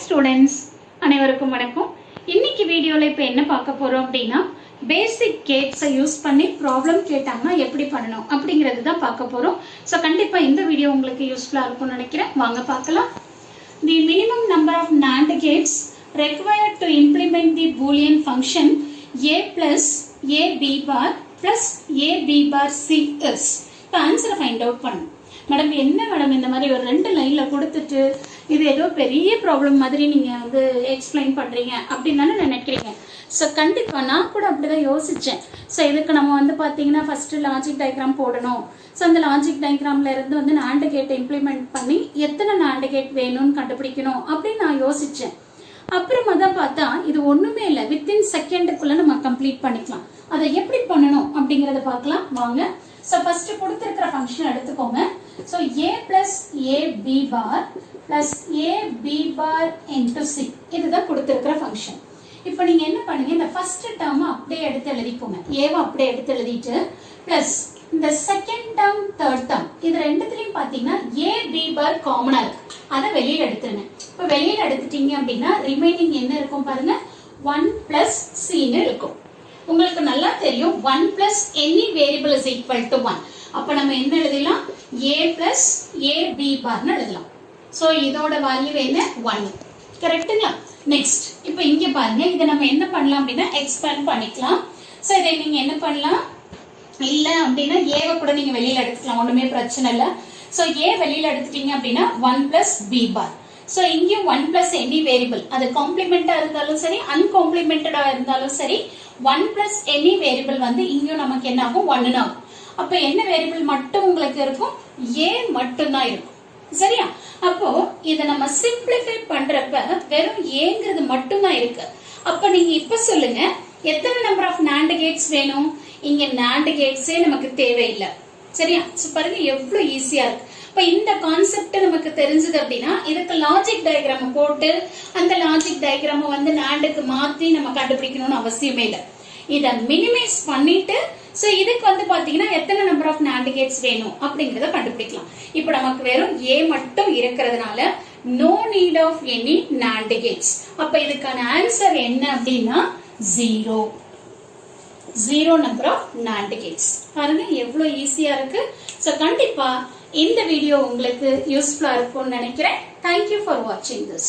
Students அனைவருக்கும் வணக்கம். இன்னைக்கு வீடியோல இப்போ என்ன பார்க்க போறோம் அப்படின்னா பேசிக் கேட்ஸை யூஸ் பண்ணி ப்ராப்ளம் கேட்டாங்கன்னா எப்படி பண்ணணும் அப்படிங்கிறது தான் பார்க்க போறோம். ஸோ கண்டிப்பா இந்த வீடியோ உங்களுக்கு யூஸ்ஃபுல்லா இருக்கும்னு நினைக்கிறேன். வாங்க பார்க்கலாம். The minimum number of NAND gates required to implement the Boolean function a plus a b bar plus a b bar c is. இப்போ ஆன்சரை ஃபைண்ட் அவுட் பண்ணணும். மேடம் என்ன மேடம் இந்த மாதிரி ஒரு 2 லைன்ல கொடுத்துட்டு இது ஏதோ பெரிய ப்ராப்ளம் மாதிரி நீங்க வந்து எக்ஸ்பிளைன் பண்றீங்க அப்படின்னு தானே நினைக்கிறீங்க. ஸோ கண்டிப்பா நான் கூட அப்படிதான் யோசிச்சேன். ஸோ இதுக்கு நம்ம வந்து பாத்தீங்கன்னா ஃபர்ஸ்ட் லாஜிக் டயக்ராம் போடணும். ஸோ அந்த லாஜிக் டயக்ராம்ல இருந்து வந்து NAND கேட் இம்ப்ளிமெண்ட் பண்ணி எத்தனை NAND கேட் வேணும்னு கண்டுபிடிக்கணும் அப்படின்னு நான் யோசிச்சேன். அப்புறமா தான் பார்த்தா இது ஒண்ணுமே இல்லை, வித்தின் செகண்டுக்குள்ள நம்ம கம்ப்ளீட் பண்ணிக்கலாம். அதை எப்படி பண்ணணும் அப்படிங்கறத பார்க்கலாம் வாங்க. ஸோ ஃபர்ஸ்ட் கொடுத்திருக்கிற ஃபங்க்ஷன் எடுத்துக்கோங்க. So a plus a b bar plus a b bar into c இதுதான் கொடுத்திருக்கிற ஃபங்க்ஷன். இப்போ நீங்க என்ன பண்ணுங்க, இந்த ஃபர்ஸ்ட் டேர்ம் அப்படியே எடுத்து எழுதிக்கோங்க. ஏவை அப்படியே எடுத்து எழுதிட்டு பிளஸ் இந்த செகண்ட் டேர்ம் தேர்ட் டேர்ம் இது ரெண்டுத்துலயும் பாத்தீங்கன்னா a b bar காமனா இருக்கு, அதை வெளியில எடுத்துருங்க. இப்போ வெளியில எடுத்துட்டீங்க அப்படின்னா ரிமைனிங் என்ன இருக்கும் பாருங்க, 1 plus c ன்னு இருக்கும். உங்களுக்கு நல்லா தெரியும் 1 plus any variable is equal to 1. அப்ப நம்ம என்ன எழுதலாம், a plus a b bar ன்னு எழுதலாம். சோ இதோட வேல்யூ என்ன, 1. கரெக்ட்டுங்களா? நெக்ஸ்ட் இப்போ இங்க பாருங்க, இத நம்ம என்ன பண்ணலாம் அப்படின்னா எக்ஸ்பேண்ட் பண்ணிக்கலாம். சோ இதை நீங்க என்ன பண்ணலாம், இல்ல அப்படின்னா a வை கூட நீங்க வெளியில எடுத்துக்கலாம், ஒண்ணுமே பிரச்சனை இல்ல. சோ a வெளியில எடுத்துட்டீங்க அப்படின்னா 1 plus b bar. சோ இங்கேயும் 1 plus any variable, அது காம்ப்ளிமெண்டா இருந்தாலும் சரி அன்காம்ப்ளிமெண்டடா இருந்தாலும் சரி 1 plus any variable வந்து இங்கேயும் நமக்கு என்ன ஆகும், 1 ஆகும். அப்ப என்ன வேரியபிள் மட்டும் உங்களுக்கு இருக்கும், a மட்டும் தான் இருக்கும். சரியா? அப்போ இத நம்ம சிம்பிளிஃபை பண்றப்ப வெறும் ஏங்கிறது மட்டும் தான் இருக்கு. அப்ப நீங்க இப்ப சொல்லுங்க, எத்தனை நம்பர் ஆஃப் NAND கேட்ஸ் வேணும்? இங்க NAND கேட்ஸே நமக்கு தேவையில்லை. சரியா? பாருங்க எவ்வளவு ஈஸியா இருக்கு. இப்ப இந்த கான்செப்ட் நமக்கு தெரிஞ்சது அப்படின்னா இதுக்கு லாஜிக் டயக்ராம் போட்டு அந்த லாஜிக் டயக்ராம் வந்து NANDக்கு மாத்தி நம்ம கண்டுபிடிக்கணும்னு அவசியமே இல்லை. இத மினிமைஸ் பண்ணிட்டு சோ இதுக்கு வந்து பாத்தீங்கன்னா எத்தனை நம்பர் ஆஃப் NAND கேட்ஸ் வேணும் அப்படிங்கறத கண்டுபிடிக்கலாம். இப்போ நமக்கு வெறும் a மட்டும் இருக்கிறதுனால no need of any NAND gates. அப்ப இதுக்கான ஆன்சர் என்ன அப்படின்னா 0 நம்பர் ஆஃப் NAND gates. பாருங்க எவ்வளவு ஈஸியா இருக்கு. சோ கண்டிப்பா இந்த வீடியோ உங்களுக்கு யூஸ்ஃபுல்லா இருக்கும்னு நினைக்கிறேன். Thank you for watching this.